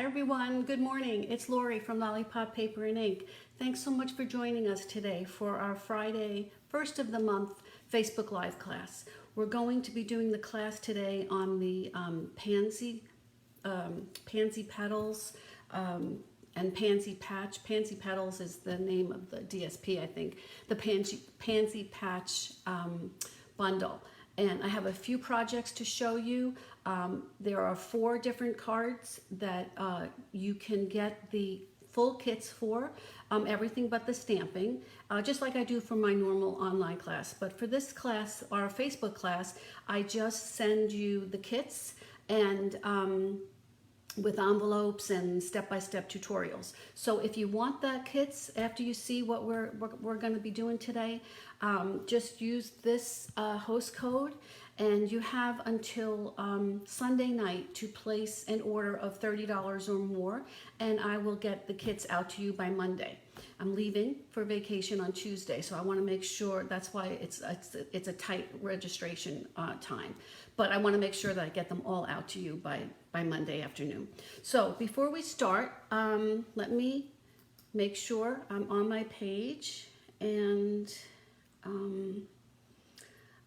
everyone, good morning. It's Lori from Lollipop Paper and Ink. Thanks so much for joining us today for our Friday, first of the month Facebook Live class. We're going to be doing the class today on the Pansy petals and Pansy patch. Pansy petals is the name of the DSP, I think. The Pansy patch bundle. And I have a few projects to show you. There are 4 different cards that you can get the full kits for, everything but the stamping, just like I do for my normal online class. But for this class, our Facebook class, I just send you the kits and with envelopes and step-by-step tutorials. So if you want the kits after you see what we're going to be doing today, just use this host code, and you have until Sunday night to place an order of $30 or more, and I will get the kits out to you by Monday. I'm leaving for vacation on Tuesday, so I want to make sure, that's why it's a tight registration time. But I want to make sure that I get them all out to you by Monday afternoon. So before we start, let me make sure I'm on my page, and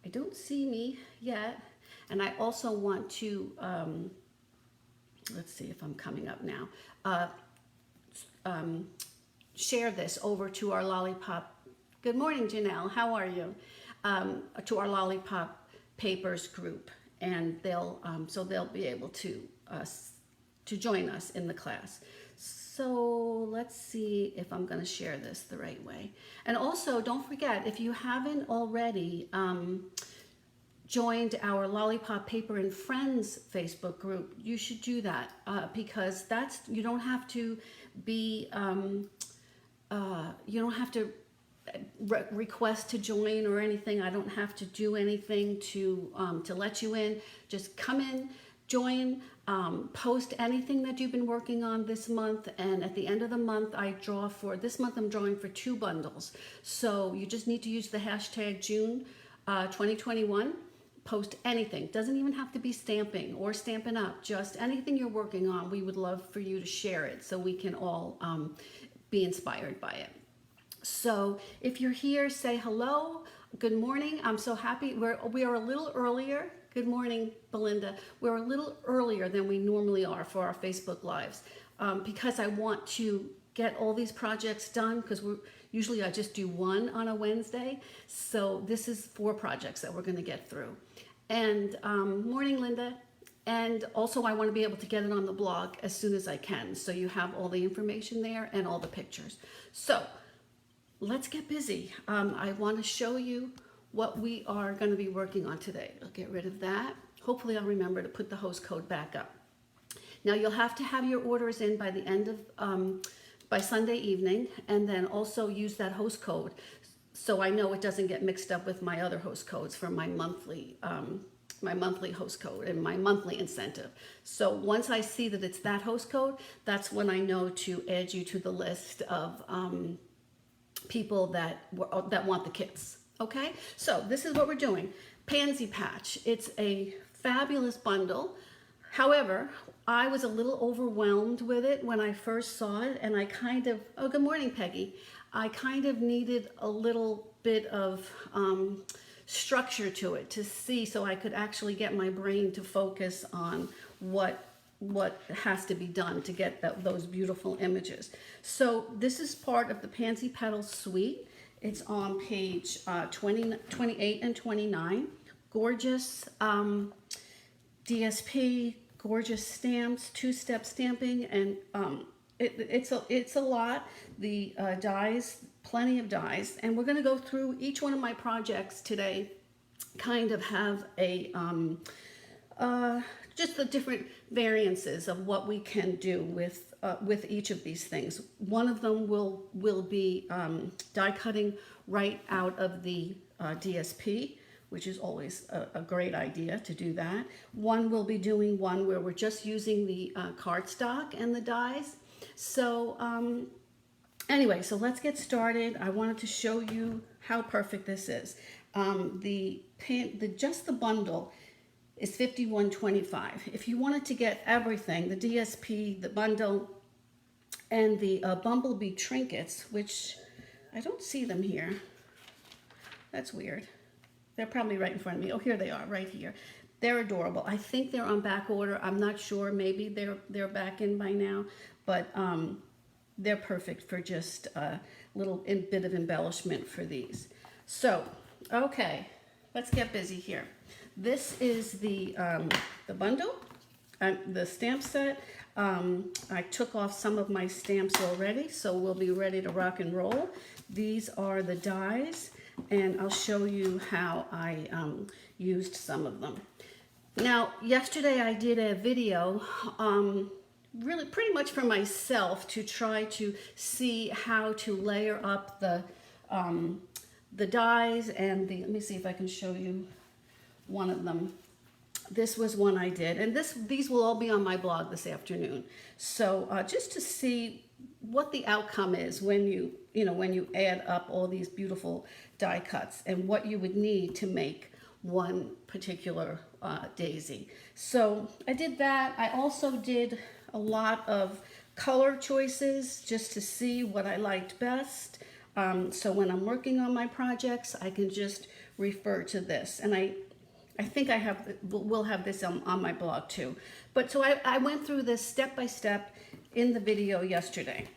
I don't see me yet. And I also want to, let's see if I'm coming up now, share this over to our Lollipop. Good morning, Janelle. How are you? To our Lollipop Papers group, and they'll so they'll be able to join us in the class. So let's see if I'm going to share this the right way. And also, don't forget, if you haven't already joined our Lollipop Paper and Friends Facebook group, you should do that because you don't have to be you don't have to request to join or anything. I don't have to do anything to let you in. Just come in, join, post anything that you've been working on this month, and at the end of the month I draw for, this month I'm drawing for 2 bundles. So you just need to use the hashtag June 2021. Post anything. Doesn't even have to be stamping or Stampin' Up, just anything you're working on. We would love for you to share it so we can all be inspired by it. So if you're here, say hello, good morning. I'm so happy. We are a little earlier. Good morning, Belinda. We're a little earlier than we normally are for our Facebook Lives because I want to get all these projects done, because usually I just do 1 on a Wednesday. So this is 4 projects that we're going to get through. And morning, Linda. And also I want to be able to get it on the blog as soon as I can, so you have all the information there and all the pictures. So let's get busy. I want to show you what we are going to be working on today. I'll get rid of that. Hopefully I'll remember to put the host code back up. Now you'll have to have your orders in by the end of by Sunday evening, and then also use that host code so I know it doesn't get mixed up with my other host codes for my monthly host code and my monthly incentive. So once I see that it's that host code, that's when I know to add you to the list of people that want the kits. Okay, so this is what we're doing. Pansy patch. It's a fabulous bundle. However, I was a little overwhelmed with it when I first saw it, and I kind of, oh, good morning, Peggy. I kind of needed a little bit of structure to it to see, so I could actually get my brain to focus on what has to be done to get those beautiful images. So this is part of the Pansy Petals suite. It's on page 28 and 29. Gorgeous DSP, gorgeous stamps, 2-step stamping, and it's a lot. The dies, plenty of dies, and we're going to go through each one of my projects today. Kind of have a just the different variances of what we can do with each of these things. One of them will be die cutting right out of the DSP, which is always a great idea to do that. One will be doing one where we're just using the cardstock and the dies. So anyway, so let's get started. I wanted to show you how perfect this is. Just the bundle is $51.25. If you wanted to get everything, the DSP, the bundle, and the Bumblebee trinkets, which I don't see them here. That's weird. They're probably right in front of me. Oh, here they are, right here. They're adorable. I think they're on back order. I'm not sure. Maybe they're back in by now, but they're perfect for just a little bit of embellishment for these. So, okay, let's get busy here. This is the bundle, the stamp set. I took off some of my stamps already, so we'll be ready to rock and roll. These are the dies, and I'll show you how I used some of them. Now, yesterday I did a video, really pretty much for myself, to try to see how to layer up the dies and the, let me see if I can show you one of them. This was one I did, and these will all be on my blog this afternoon. So just to see what the outcome is when you add up all these beautiful die cuts and what you would need to make one particular daisy. So I did that. I also did a lot of color choices just to see what I liked best. So when I'm working on my projects, I can just refer to this. And I think we'll have this on my blog too. But so I went through this step by step in the video yesterday,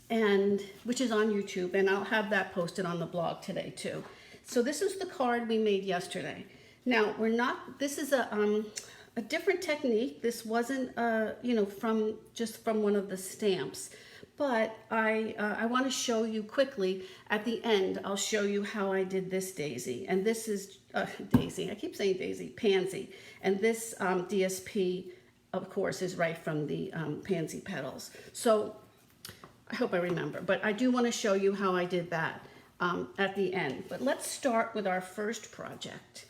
and which is on YouTube, and I'll have that posted on the blog today too. So this is the card we made yesterday. Now this is a different technique. This wasn't from one of the stamps. But I want to show you quickly at the end. I'll show you how I did this daisy, and this is daisy. I keep saying daisy, Pansy, and this DSP, of course, is right from the Pansy petals. So I hope I remember, but I do want to show you how I did that at the end. But let's start with our first project,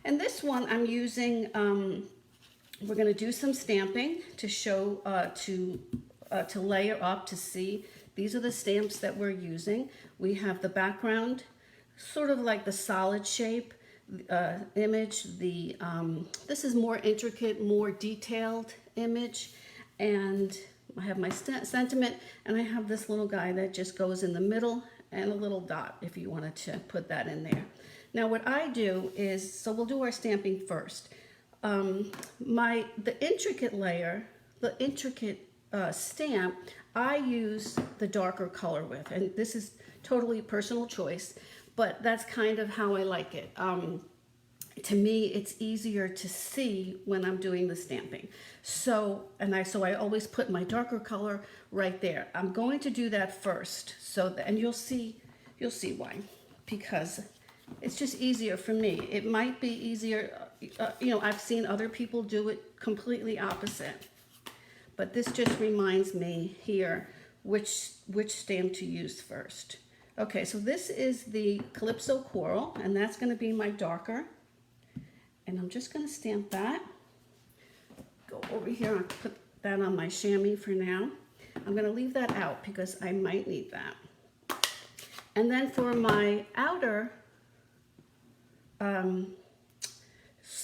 and this one I'm using. We're going to do some stamping to show to layer up to see. These are the stamps that we're using. We have the background, sort of like the solid shape image. This is more intricate, more detailed image, and I have my sentiment, and I have this little guy that just goes in the middle, and a little dot if you wanted to put that in there. Now what I do is, so we'll do our stamping first. The intricate layer, the intricate stamp, I use the darker color with, and this is totally personal choice, but that's kind of how I like it. To me, it's easier to see when I'm doing the stamping. So I always put my darker color right there. I'm going to do that first, and you'll see why, because it's just easier for me. It might be easier, I've seen other people do it completely opposite. But this just reminds me here which stamp to use first. Okay, so this is the Calypso Coral, and that's going to be my darker. And I'm just going to stamp that. Go over here and put that on my chamois for now. I'm going to leave that out because I might need that. And then for my outer,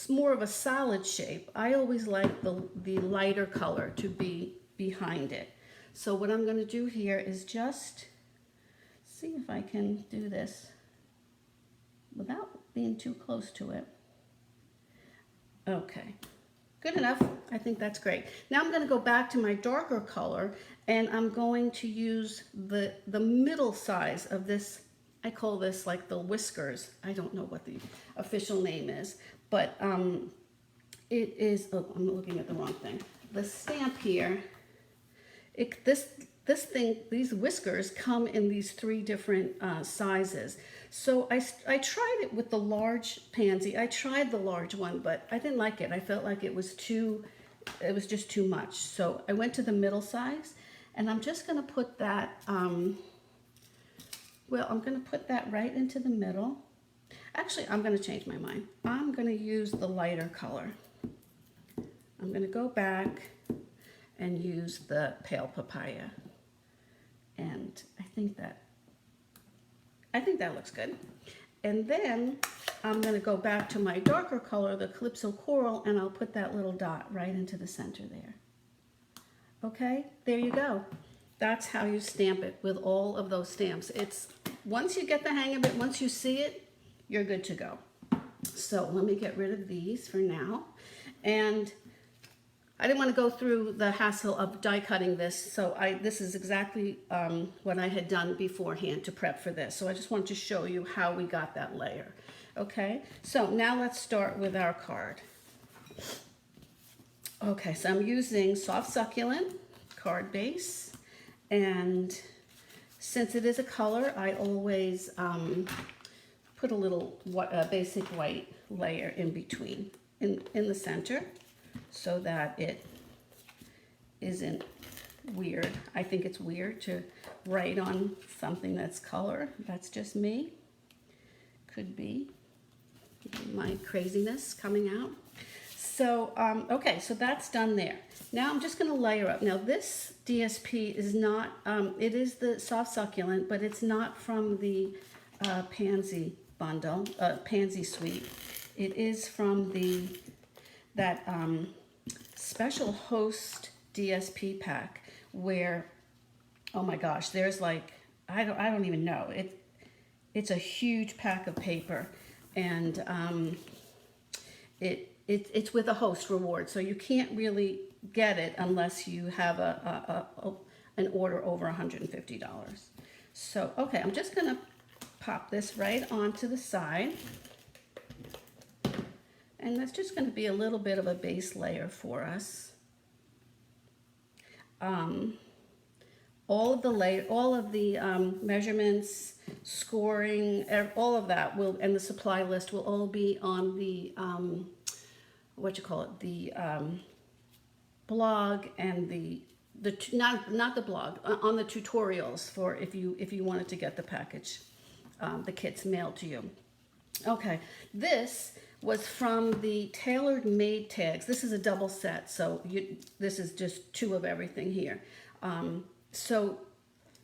more of a solid shape, I always like the lighter color to be behind it. So what I'm going to do here is just see if I can do this without being too close to it. Okay, good enough. I think that's great. Now I'm going to go back to my darker color, and I'm going to use the middle size of this. I call this like the whiskers. I don't know what the official name is, but it is, oh, I'm looking at the wrong thing. The stamp here, these whiskers come in these 3 different sizes. So I tried it with the large Pansy. I tried the large one, but I didn't like it. I felt like it was just too much. So I went to the middle size, and I'm just gonna put that, I'm gonna put that right into the middle. Actually, I'm gonna change my mind. I'm gonna use the lighter color. I'm gonna go back and use the Pale Papaya. And I think that looks good. And then I'm going to go back to my darker color, the Calypso Coral, and I'll put that little dot right into the center there. Okay, there you go. That's how you stamp it with all of those stamps. It's, once you get the hang of it, once you see it, you're good to go. So let me get rid of these for now. And I didn't want to go through the hassle of die cutting this, so this is exactly what I had done beforehand to prep for this. So I just wanted to show you how we got that layer. Okay, so now let's start with our card. Okay, so I'm using Soft Succulent card base, and since it is a color, I always put a little basic white layer in between, in the center, so that it isn't weird. I think it's weird to write on something that's color. That's just me. Could be my craziness coming out. So, okay, so that's done there. Now I'm just gonna layer up. Now this DSP is not, it is the Soft Succulent, but it's not from the Pansy bundle, Pansy suite. It is from that special host DSP pack where, oh my gosh, there's like, I don't even know. It's a huge pack of paper, and it's with a host reward, so you can't really get it unless you have an order over $150. So, okay, I'm just gonna pop this right onto the side, and that's just gonna be a little bit of a base layer for us. All of the measurements, scoring, all of that will, and the supply list will all be on the the blog, and not the blog, on the tutorials for if you wanted to get the package, the kits mailed to you. Okay, this was from the Tailored Made tags. This is a double set, so this is just 2 of everything here. So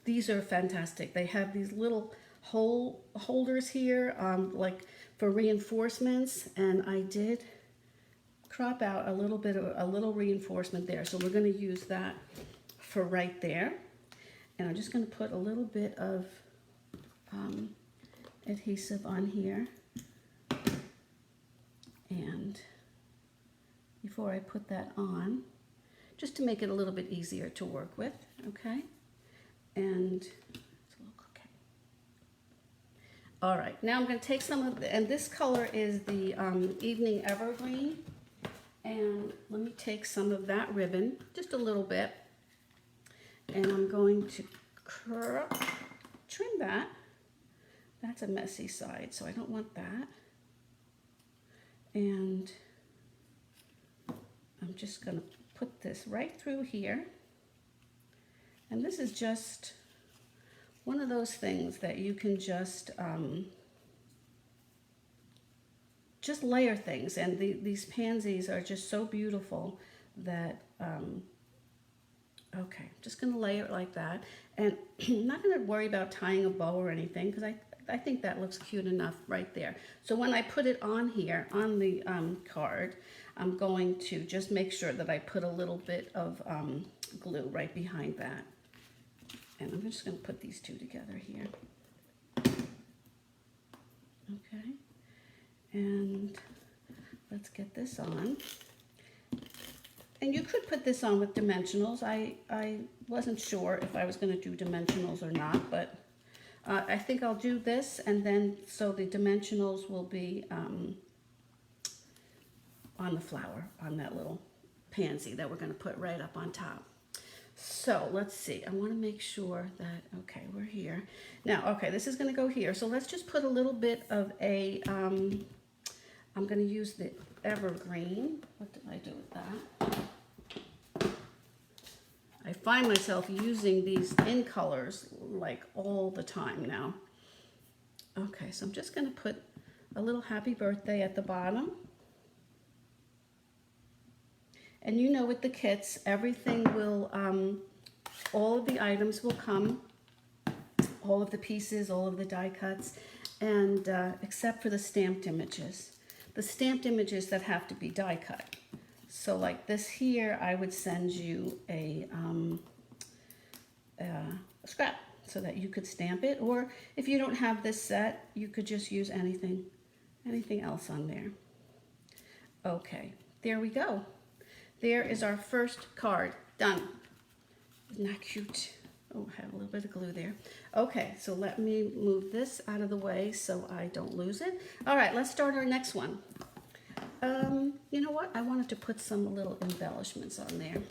these are fantastic. They have these little holders here, like for reinforcements, and I did crop out a little reinforcement there. So we're going to use that for right there. And I'm just going to put a little bit of adhesive on here. And before I put that on, just to make it a little bit easier to work with, okay? And it's a little okay. All right, now I'm going to take some of and this color is the Evening Evergreen, and let me take some of that ribbon, just a little bit, and I'm going to trim that. That's a messy side, so I don't want that. And I'm just going to put this right through here. And this is just one of those things that you can just layer things. And these pansies are just so beautiful that, okay, I'm just going to layer it like that. And I'm not going to worry about tying a bow or anything, because I think that looks cute enough right there. So when I put it on here, on the card, I'm going to just make sure that I put a little bit of glue right behind that. And I'm just going to put these 2 together here. Okay. And let's get this on. And you could put this on with dimensionals. I wasn't sure if I was going to do dimensionals or not, but I think I'll do this, and then so the dimensionals will be on the flower, on that little pansy that we're going to put right up on top. So let's see, I want to make sure that, okay, we're here. Now, okay, this is going to go here. So let's just put a little bit of a, I'm going to use the Evergreen. What did I do with that? I find myself using these in colors like all the time now. Okay, so I'm just going to put a little happy birthday at the bottom. And you know, with the kits, everything will, all of the items will come, all of the pieces, all of the die cuts, and except for the stamped images. The stamped images that have to be die cut. So like this here, I would send you a scrap so that you could stamp it, or if you don't have this set, you could just use anything else on there. Okay, there we go. There is our first card done. Isn't that cute? Oh, I have a little bit of glue there. Okay, so let me move this out of the way so I don't lose it. All right, let's start our next one. You know what? I wanted to put some little embellishments on there.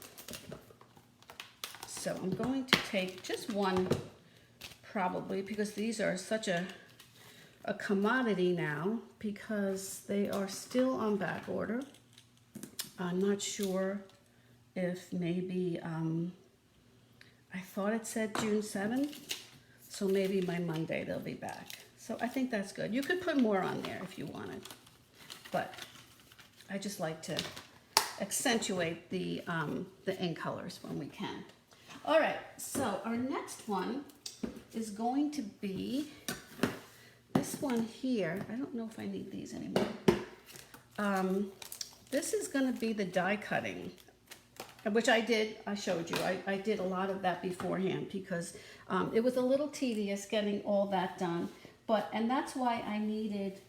So I'm going to take just one, probably, because these are such a commodity now, because they are still on back order. I'm not sure if maybe, I thought it said June 7th, so maybe by Monday they'll be back. So I think that's good. You could put more on there if you wanted, but I just like to accentuate the ink colors when we can. All right, so our next one is going to be this one here. I don't know if I need these anymore. This is going to be the die cutting, which I showed you. I did a lot of that beforehand because it was a little tedious getting all that done. And that's why I needed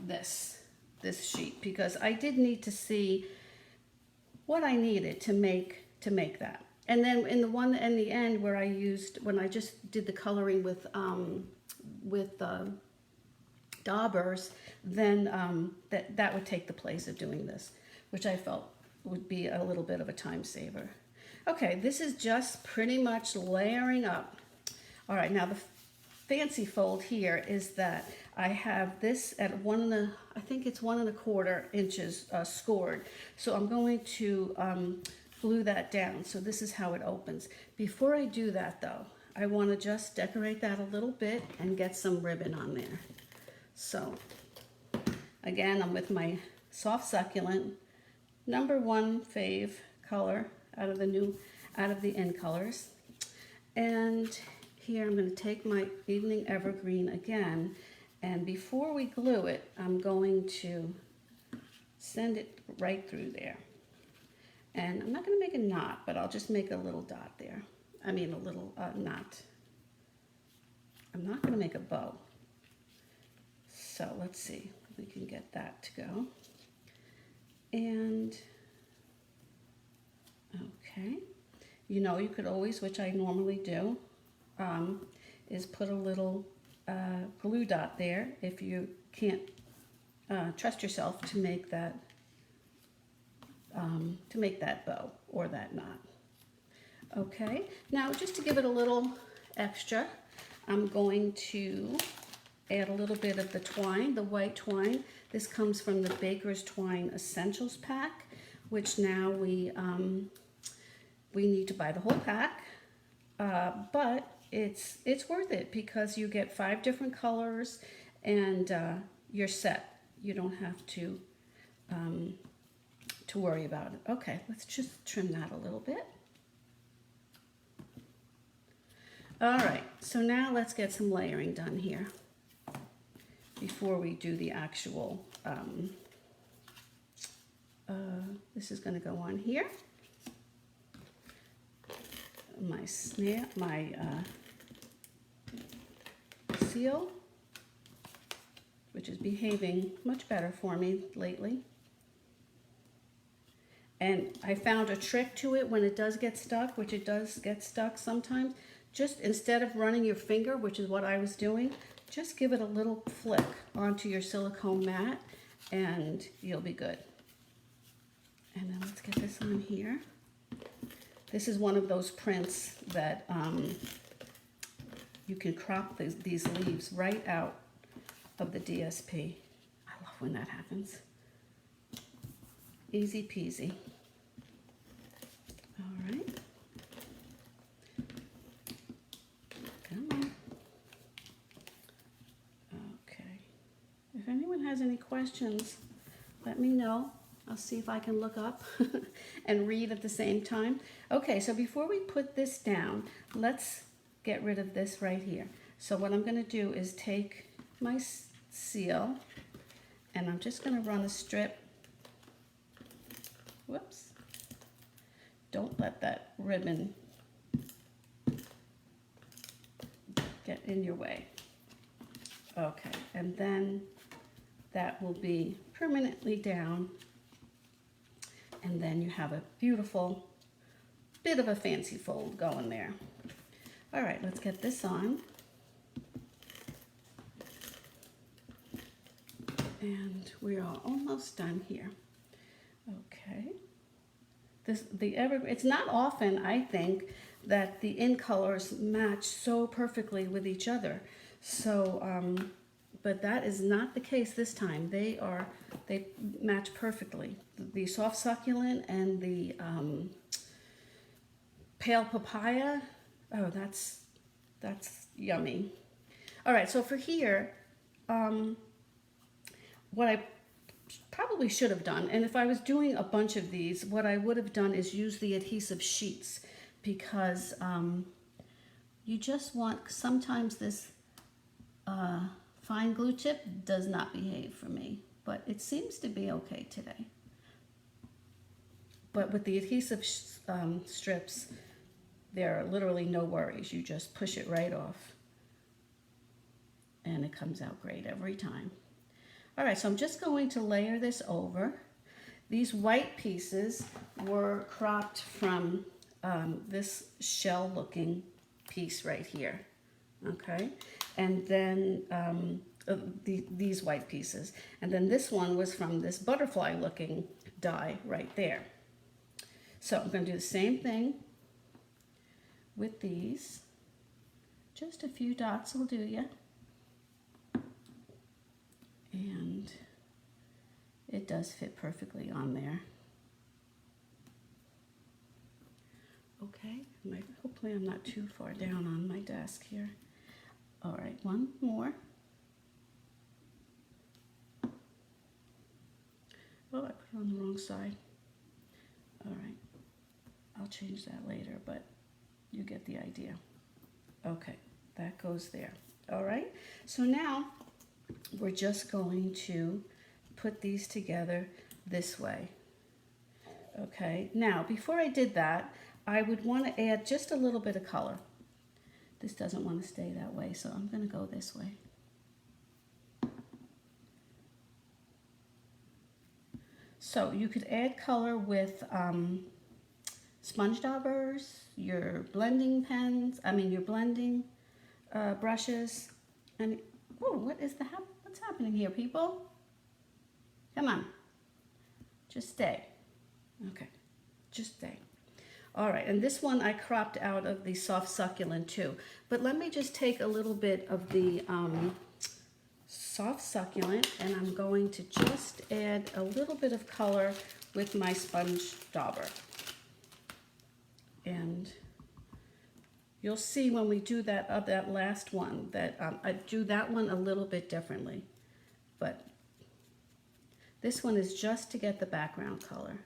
this sheet, because I did need to see what I needed to make that. And then in the one in the end where when I just did the coloring with daubers, then that would take the place of doing this, which I felt would be a little bit of a time saver. Okay, this is just pretty much layering up. All right, now the fancy fold here is that I have this at I think it's 1 1/4 inches scored. So I'm going to glue that down. So this is how it opens. Before I do that though, I want to just decorate that a little bit and get some ribbon on there. So again, I'm with my soft succulent #1 fave color out of the in colors. And here I'm going to take my Evening Evergreen again, and before we glue it, I'm going to send it right through there. And I'm not going to make a knot, but I'll just make a little dot there. I mean a little knot. I'm not going to make a bow. So let's see if we can get that to go. And okay, you could always, which I normally do, is put a little glue dot there if you can't trust yourself to make that bow or that knot. Okay, now just to give it a little extra, I'm going to add a little bit of the twine, the white twine. This comes from the Baker's Twine Essentials pack, which now we need to buy the whole pack, but it's worth it because you get 5 different colors and you're set. You don't have to worry about it. Okay, let's just trim that a little bit. All right, so now let's get some layering done here before we do the actual, this is going to go on here. My seal, which is behaving much better for me lately. And I found a trick to it when it does get stuck, which it does get stuck sometimes. Just instead of running your finger, which is what I was doing, just give it a little flick onto your silicone mat and you'll be good. And then let's get this on here. This is one of those prints that you can crop these leaves right out of the DSP. I love when that happens. Easy peasy. All right. Come on. Okay. If anyone has any questions, let me know. I'll see if I can look up and read at the same time. Okay, so before we put this down, let's get rid of this right here. So what I'm going to do is take my seal, and I'm just going to run a strip. Whoops. Don't let that ribbon get in your way. Okay, and then that will be permanently down, and then you have a beautiful bit of a fancy fold going there. All right, let's get this on. And we are almost done here. Okay. It's not often, I think, that the in colors match so perfectly with each other. So, but that is not the case this time. They match perfectly. The soft succulent and the pale papaya. Oh, that's yummy. All right, so for here, what I probably should have done, and if I was doing a bunch of these, what I would have done is use the adhesive sheets, because you just want, sometimes this fine glue tip does not behave for me, but it seems to be okay today. But with the adhesive strips, there are literally no worries. You just push it right off, and it comes out great every time. All right, so I'm just going to layer this over. These white pieces were cropped from this shell-looking piece right here, okay? And then these white pieces. And then this one was from this butterfly-looking die right there. So I'm going to do the same thing with these. Just a few dots will do ya. And it does fit perfectly on there. Okay, hopefully I'm not too far down on my desk here. All right, one more. Oh, I put it on the wrong side. All right, I'll change that later, but you get the idea. Okay, that goes there. All right, so now we're just going to put these together this way. Okay, now before I did that, I would want to add just a little bit of color. This doesn't want to stay that way, so I'm going to go this way. So you could add color with sponge daubers, your blending pens, your blending brushes, and oh, what's happening here, people? Come on, just stay. Okay, just stay. All right, and this one I cropped out of the soft succulent too. But let me just take a little bit of the soft succulent, and I'm going to just add a little bit of color with my sponge dauber. And you'll see when we do that last one that I do that one a little bit differently. But this one is just to get the background color.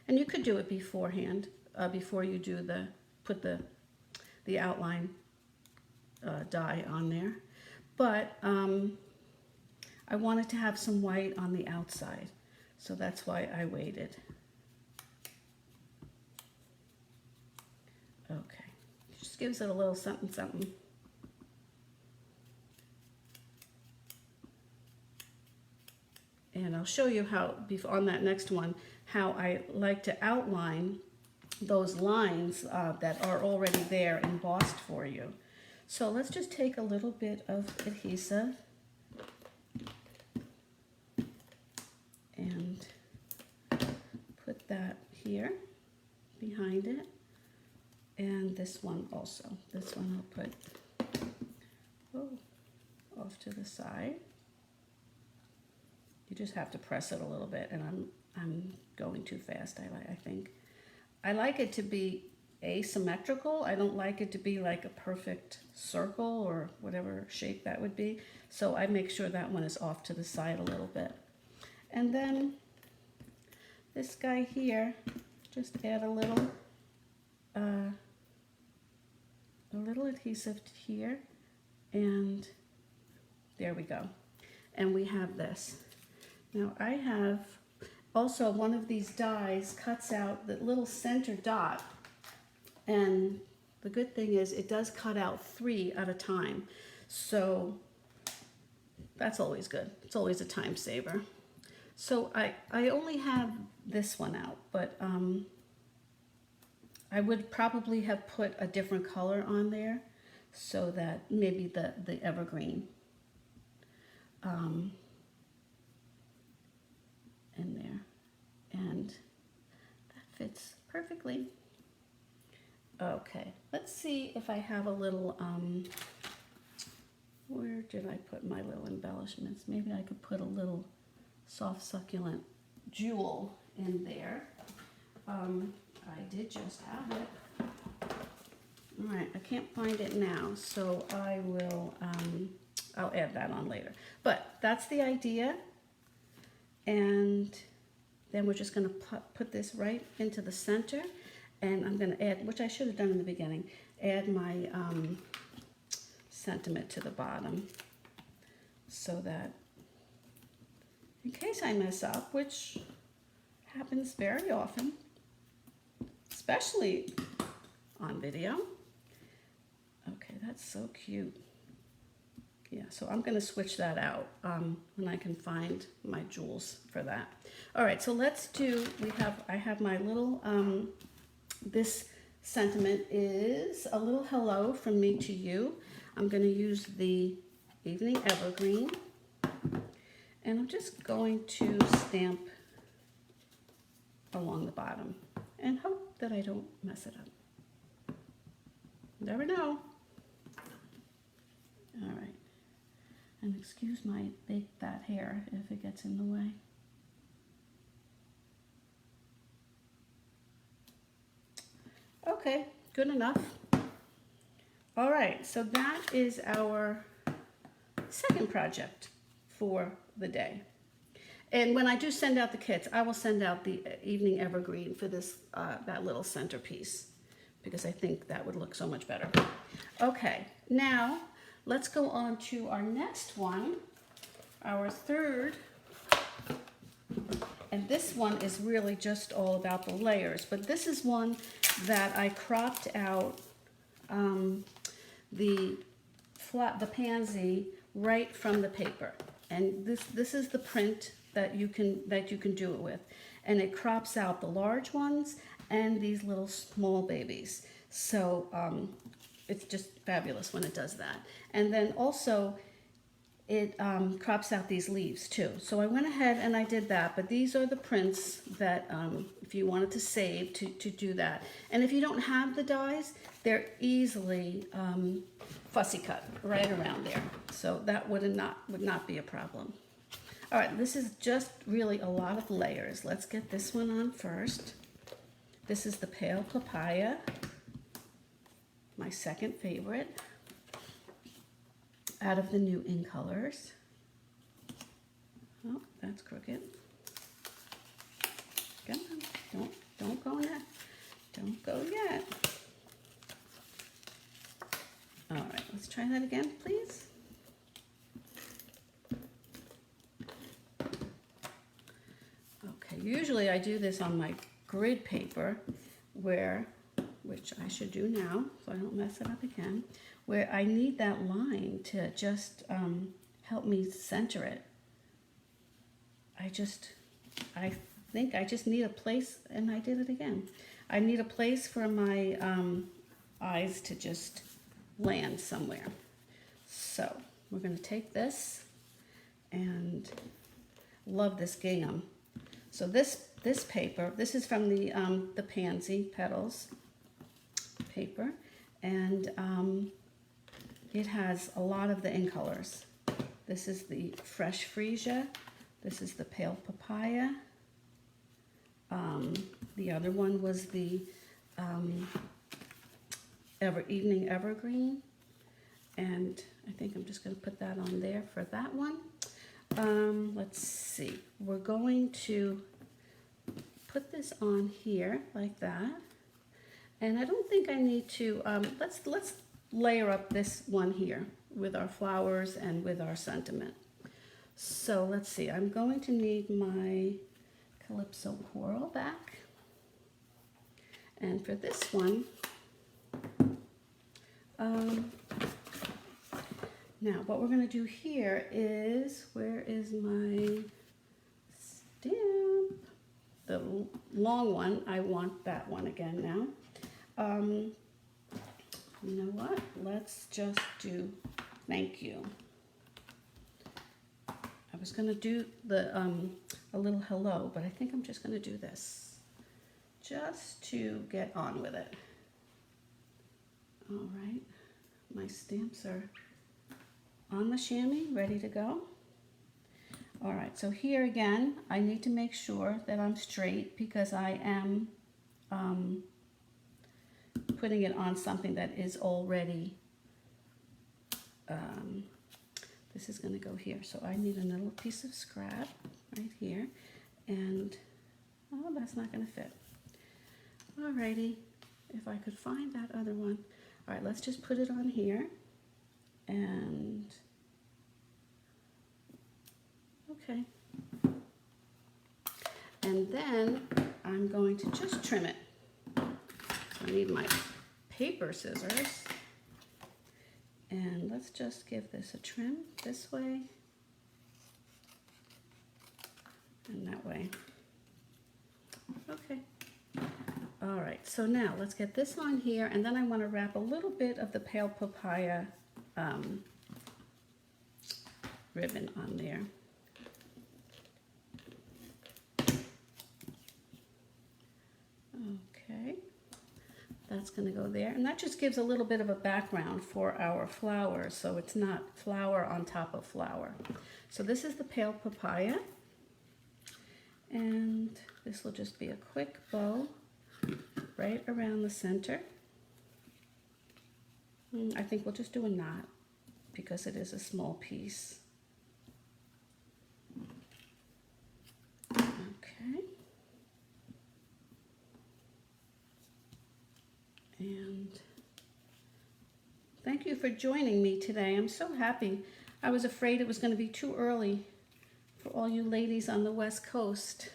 And you could do it beforehand, before you do put the outline die on there. But I wanted to have some white on the outside, so that's why I waited. Okay, just gives it a little something, something. And I'll show you how, on that next one, how I like to outline those lines that are already there embossed for you. So let's just take a little bit of adhesive and put that here behind it. And this one also. This one I'll put off to the side. You just have to press it a little bit, and I'm going too fast, I think. I like it to be asymmetrical. I don't like it to be like a perfect circle or whatever shape that would be. So I make sure that one is off to the side a little bit. And then this guy here, just add a little adhesive here And there we go. And we have this. Now I have also one of these dies cuts out the little center dot. And the good thing is it does cut out 3 at a time. So that's always good. It's always a time saver. So I only have this one out, but I would probably have put a different color on there so that maybe the evergreen in there, and that fits perfectly. Okay, let's see if I have a little, where did I put my little embellishments? Maybe I could put a little soft succulent jewel in there. I did just have it. All right, I can't find it now, so I will, I'll add that on later. But that's the idea. And then we're just gonna put this right into the center. And I'm gonna add, which I should have done in the beginning, add my sentiment to the bottom so that in case I mess up, which happens very often, especially on video. Okay, that's so cute. Yeah, so I'm gonna switch that out when I can find my jewels for that. All right, so let's do, I have my little, this sentiment is a little hello from me to you. I'm gonna use the Evening Evergreen, and I'm just going to stamp along the bottom and hope that I don't mess it up. Never know. All right. And excuse my baked fat hair if it gets in the way. Okay, good enough. All right, so that is our second project for the day. And when I do send out the kits, I will send out the Evening Evergreen for this, that little centerpiece, because I think that would look so much better. Okay, now let's go on to our next one, our third. And this one is really just all about the layers, but this is one that I cropped out the pansy right from the paper. And this is the print that you can do it with. And it crops out the large ones and these little small babies. So it's just fabulous when it does that. And then also it crops out these leaves too. So I went ahead and I did that, but these are the prints that if you wanted to save to do that. And if you don't have the dies, they're easily fussy cut right around there. So that would not be a problem. All right, this is just really a lot of layers. Let's get this one on first. This is the Pale Papaya, my second favorite out of the new In Colors. Oh, that's crooked. Come on, don't go yet. Don't go yet. All right, let's try that again, please. Okay, usually I do this on my grid paper which I should do now so I don't mess it up again, where I need that line to just help me center it. I think I just need a place, and I did it again. I need a place for my eyes to just land somewhere. So we're going to take this, and love this gingham. So this paper, this is from the Pansy Petals paper, and it has a lot of the In Colors. This is the Fresh Freesia. This is the Pale Papaya. The other one was the Evening Evergreen, and I think I'm just going to put that on there for that one. Let's see. We're going to put this on here like that, and I don't think I need to. Let's layer up this one here with our flowers and with our sentiment. So let's see, I'm going to need my Calypso coral back. And for this one, now what we're going to do here is, where is my stamp? The long one, I want that one again now. You know what? Let's just do thank you. I was going to do the a little hello, but I think I'm just going to do this just to get on with it. All right, my stamps are on the chamois, ready to go. All right, so here again, I need to make sure that I'm straight because I am putting it on something that is already, this is going to go here. So I need a little piece of scrap right here, and oh, that's not going to fit. All righty, if I could find that other one. All right, let's just put it on here, and okay. And then I'm going to just trim it. So I need my paper scissors. And let's just give this a trim this way and that way. Okay. All right, so now let's get this on here, and then I want to wrap a little bit of the pale papaya ribbon on there. Okay, that's going to go there, and that just gives a little bit of a background for our flowers, so it's not flower on top of flower. So this is the pale papaya, and this will just be a quick bow right around the center. I think we'll just do a knot because it is a small piece. Okay. And thank you for joining me today. I'm so happy. I was afraid it was going to be too early for all you ladies on the West Coast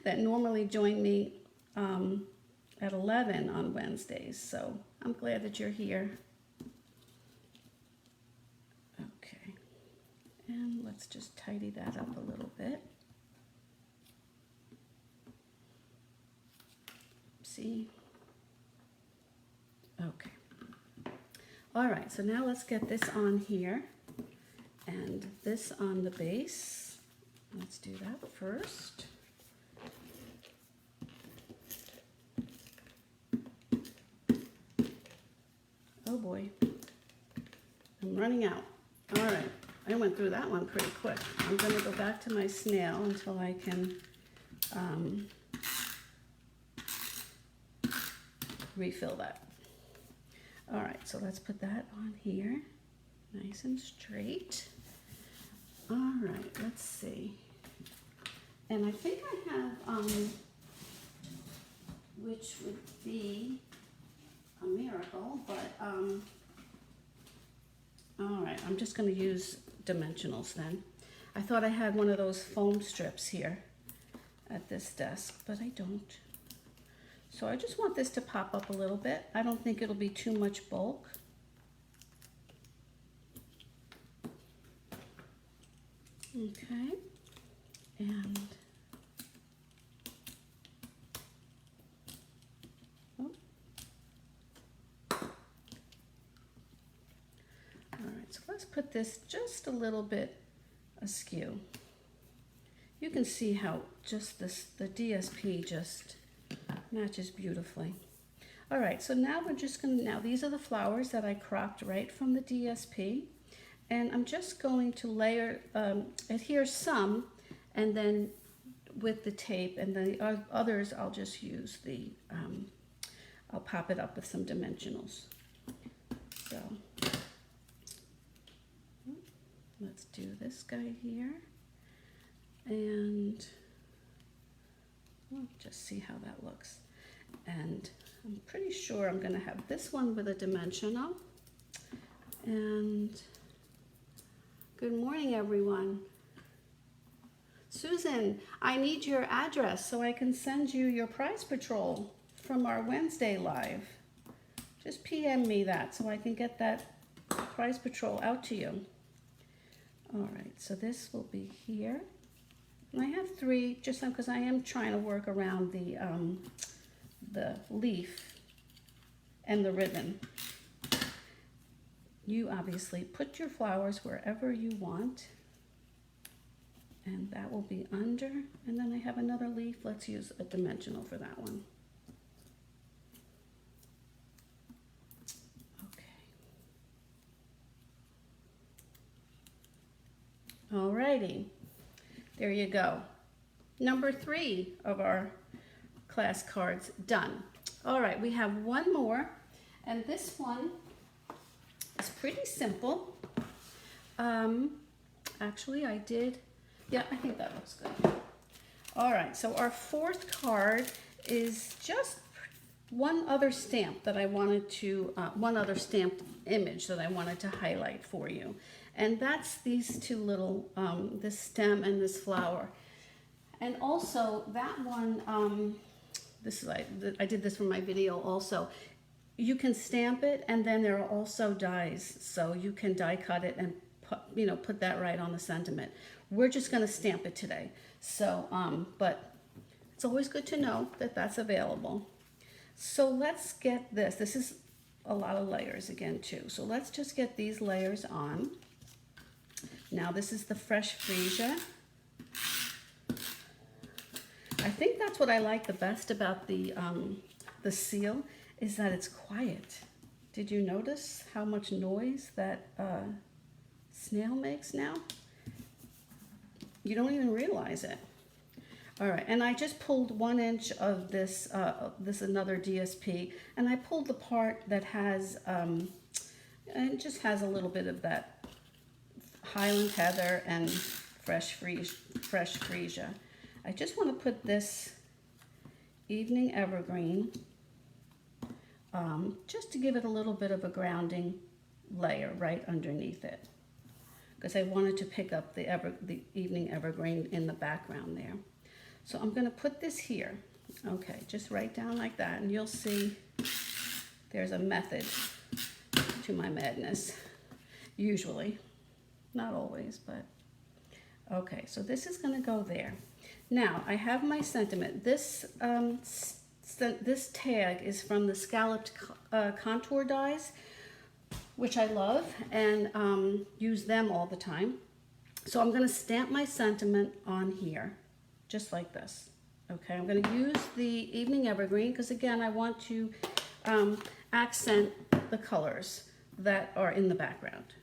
that normally join me at 11 on Wednesdays. So I'm glad that you're here. Okay. And let's just tidy that up a little bit. See? Okay. All right, so now let's get this on here and this on the base. Let's do that first. Oh boy, I'm running out. All right, I went through that one pretty quick. I'm going to go back to my snail until I can refill that. All right, so let's put that on here, nice and straight. All right, let's see. And I think I have, which would be a miracle, but, all right, I'm just gonna use dimensionals then. I thought I had one of those foam strips here at this desk, but I don't. So I just want this to pop up a little bit. I don't think it'll be too much bulk. Okay, and oh. All right, so let's put this just a little bit askew. You can see how just this, the DSP just matches beautifully. All right, so now we're just gonna, now these are the flowers that I cropped right from the DSP. And I'm just going to layer, adhere some, and then with the tape, and the others I'll just use the, I'll pop it up with some dimensionals. So let's do this guy here, and we'll just see how that looks. And I'm pretty sure I'm gonna have this one with a dimensional, and Good morning, everyone. Susan, I need your address so I can send you your prize patrol from our Wednesday live. Just PM me that so I can get that prize patrol out to you. All right, so this will be here. And I have 3, just because I am trying to work around the leaf and the ribbon. You obviously put your flowers wherever you want. And that will be under. And then I have another leaf. Let's use a dimensional for that one. Alrighty, there you go. Number 3 of our class cards done. All right, we have one more, and this one is pretty simple. Actually, I think that looks good. All right, so our 4th card is just one other stamp that I wanted to, one other stamped image that I wanted to highlight for you. And that's these 2 little, this stem and this flower. And also that one, I did this for my video also. You can stamp it, and then there are also dies. So you can die cut it and put that right on the sentiment. We're just gonna stamp it today. So, but it's always good to know that that's available. So let's get this. This is a lot of layers again too. So let's just get these layers on. Now this is the fresh freesia. I think that's what I like the best about the seal, is that it's quiet. Did you notice how much noise that snail makes now? You don't even realize it. All right, and I just pulled 1 inch of this, another DSP, and I pulled the part that has, it just has a little bit of that Highland Heather and fresh freesia. I just want to put this evening evergreen, just to give it a little bit of a grounding layer right underneath it, because I wanted to pick up the evening evergreen in the background there. So I'm going to put this here. Okay, just right down like that, and you'll see there's a method to my madness, usually. Not always, but okay, so this is going to go there. Now, I have my sentiment. This tag is from the scalloped contour dies, which I love and use them all the time. So I'm going to stamp my sentiment on here, just like this. Okay, I'm going to use the evening evergreen because, again, I want to accent the colors that are in the background.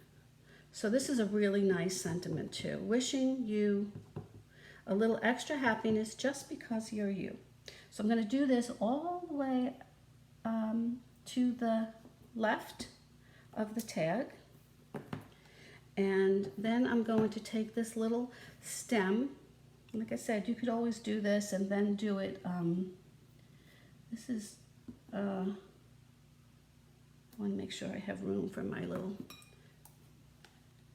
So this is a really nice sentiment too. Wishing you a little extra happiness just because you're you. So I'm going to do this all the way to the left of the tag. And then I'm going to take this little stem. Like I said, you could always do this and then do it. This is, I want to make sure I have room for my little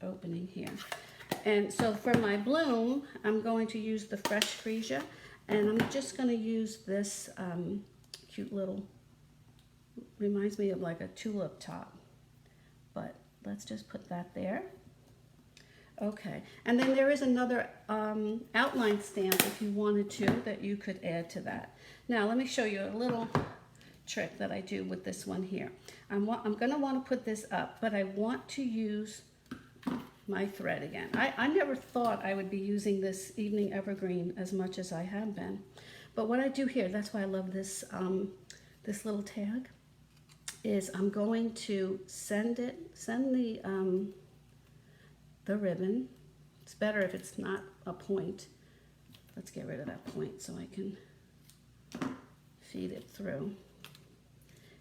opening here. And so for my bloom, I'm going to use the fresh freesia, and I'm just going to use this cute little, reminds me of like a tulip top, but let's just put that there. Okay, and then there is another outline stamp if you wanted to that you could add to that. Now let me show you a little trick that I do with this one here. I'm going to want to put this up, but I want to use my thread again. I never thought I would be using this evening evergreen as much as I have been. But what I do here, that's why I love this this little tag, is I'm going to send the ribbon. It's better if it's not a point. Let's get rid of that point so I can feed it through.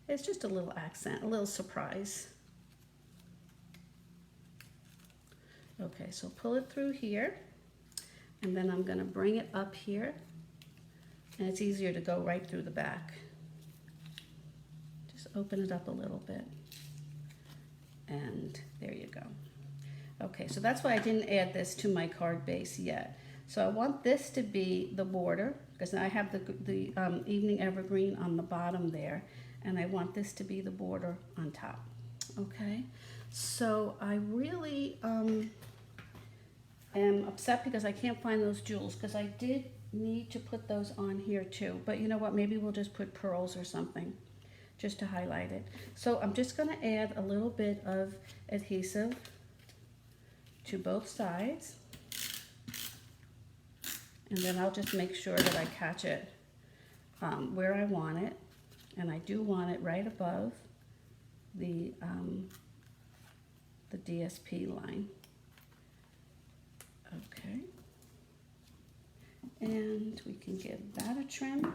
It's just a little accent, a little surprise. Okay, so pull it through here, and then I'm going to bring it up here, and it's easier to go right through the back. Just open it up a little bit, and there you go. Okay, so that's why I didn't add this to my card base yet. So I want this to be the border, because I have the evening evergreen on the bottom there, and I want this to be the border on top. Okay, so I really am upset because I can't find those jewels, because I did need to put those on here too. But you know what, maybe we'll just put pearls or something just to highlight it. So I'm just going to add a little bit of adhesive to both sides, and then I'll just make sure that I catch it where I want it, and I do want it right above the DSP line. Okay, and we can give that a trim,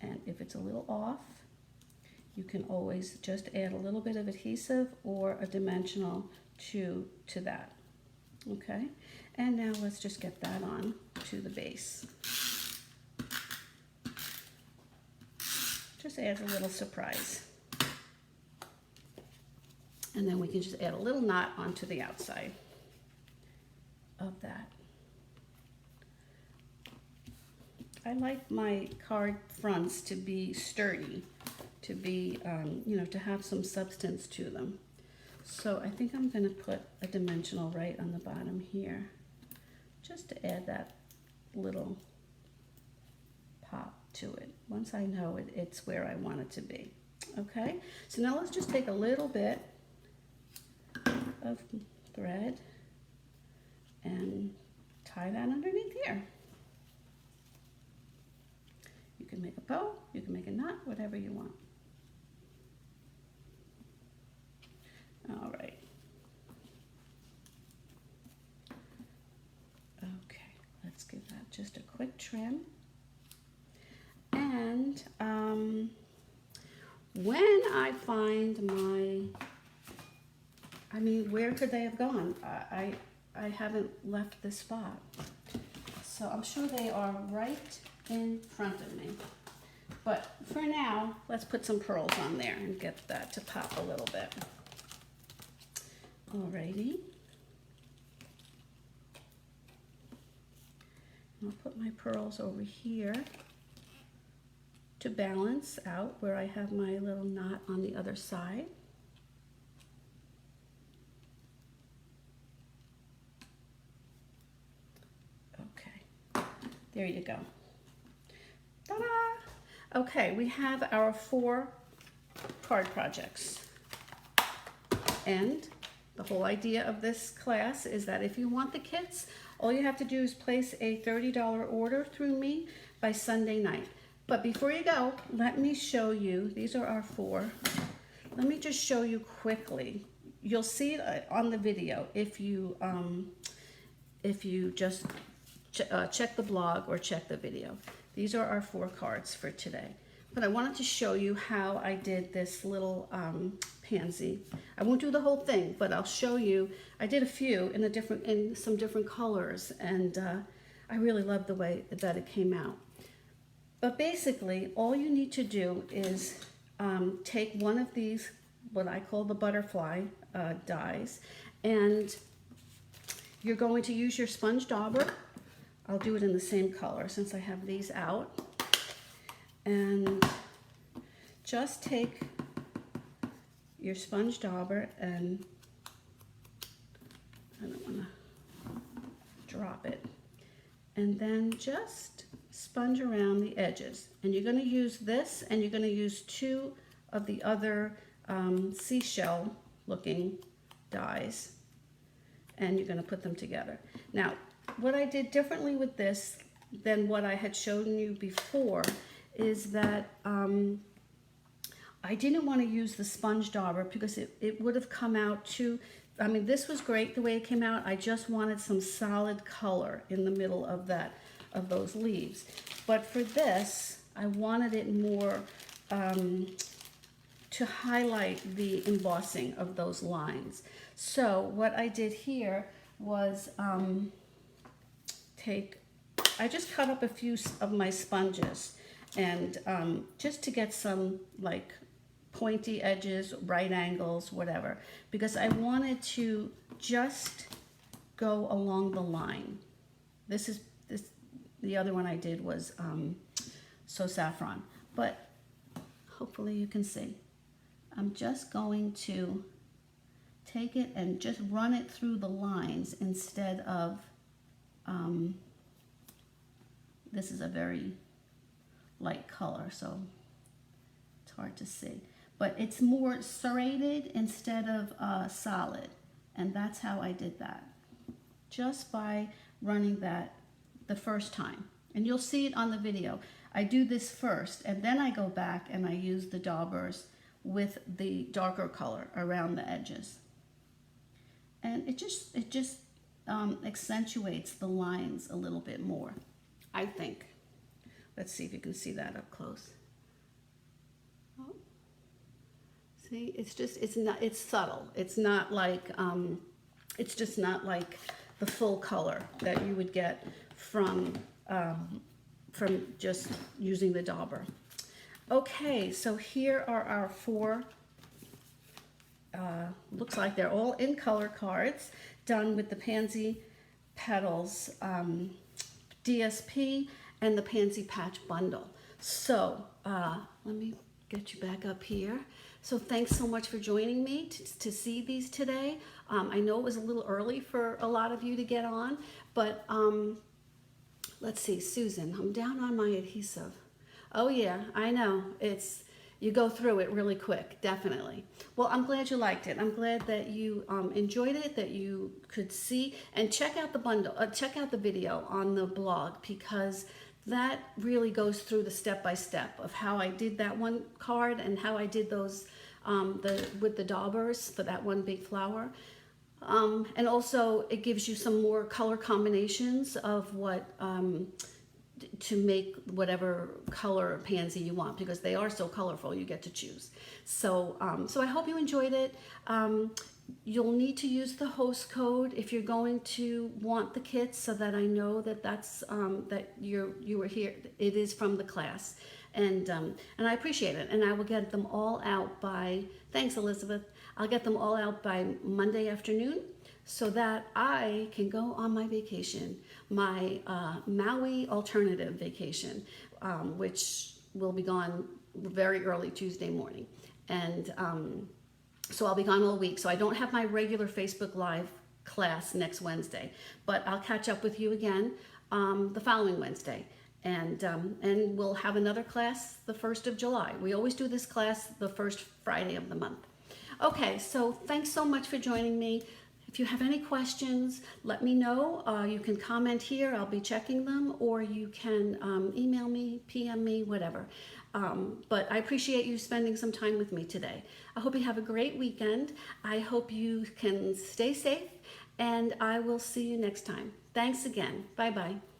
and if it's a little off, you can always just add a little bit of adhesive or a dimensional to that. Okay, and now let's just get that on to the base. Just adds a little surprise. And then we can just add a little knot onto the outside of that. I like my card fronts to be sturdy, to be, you know, to have some substance to them. So I think I'm going to put a dimensional right on the bottom here, just to add that little pop to it. Once I know it's where I want it to be. Okay, so now let's just take a little bit of thread and tie that underneath here. You can make a bow, you can make a knot, whatever you want. All right. Okay, let's give that just a quick trim. And when I find I mean, where could they have gone? I haven't left this spot. So I'm sure they are right in front of me. But for now, let's put some pearls on there and get that to pop a little bit. Alrighty. I'll put my pearls over here to balance out where I have my little knot on the other side. Okay, there you go. Ta-da! Okay, we have our 4 card projects. And the whole idea of this class is that if you want the kits, all you have to do is place a $30 order through me by Sunday night. But before you go, let me show you, these are our 4. Let me just show you quickly. You'll see it on the video if you just check the blog or check the video. These are our 4 cards for today. But I wanted to show you how I did this little pansy. I won't do the whole thing, but I'll show you. I did a few in some different colors, and I really love the way that it came out. But basically, all you need to do is take one of these, what I call the butterfly dies, and you're going to use your sponge dauber. I'll do it in the same color since I have these out. And just take your sponge dauber, and I don't want to drop it, and then just sponge around the edges. And you're going to use this, and you're going to use 2 of the other seashell looking dies, and you're going to put them together. Now, what I did differently with this than what I had shown you before is that I didn't want to use the sponge dauber because it would have come out too, I mean, this was great the way it came out. I just wanted some solid color in the middle of those leaves. But for this, I wanted it more to highlight the embossing of those lines. So what I did here was I just cut up a few of my sponges, and just to get some like pointy edges, right angles, whatever, because I wanted to just go along the line. The other one I did was So Saffron, but hopefully you can see. I'm just going to take it and just run it through the lines instead of, this is a very light color, so it's hard to see. But it's more serrated instead of solid, and that's how I did that. Just by running that the first time. And you'll see it on the video. I do this first, and then I go back and I use the daubers with the darker color around the edges. And it just accentuates the lines a little bit more, I think. Let's see if you can see that up close. Oh. See, it's subtle. It's not like, it's just not like the full color that you would get from just using the dauber. Okay, so here are our 4, looks like they're all in color cards, done with the Pansy Petals DSP and the Pansy Patch Bundle. So let me get you back up here. So thanks so much for joining me to see these today. I know it was a little early for a lot of you to get on, but let's see, Susan, I'm down on my adhesive. Oh yeah, I know, you go through it really quick, definitely. Well, I'm glad you liked it. I'm glad that you enjoyed it, that you could see, and check out the bundle, check out the video on the blog, because that really goes through the step-by-step of how I did that one card and how I did those with the daubers for that one big flower. And also it gives you some more color combinations of what to make whatever color pansy you want, because they are so colorful, you get to choose. So so I hope you enjoyed it. You'll need to use the host code if you're going to want the kits, so that I know that that's that you were here. It is from the class, and I appreciate it. And I will get them all out by, thanks Elizabeth, I'll get them all out by Monday afternoon, so that I can go on my vacation, my Maui alternative vacation, which will be gone very early Tuesday morning. And so I'll be gone all week. So I don't have my regular Facebook Live class next Wednesday, but I'll catch up with you again the following Wednesday. And we'll have another class the 1st of July. We always do this class the first Friday of the month. Okay, so thanks so much for joining me. If you have any questions, let me know. You can comment here, I'll be checking them, or you can email me, PM me, whatever. But I appreciate you spending some time with me today. I hope you have a great weekend. I hope you can stay safe, and I will see you next time. Thanks again. Bye-bye.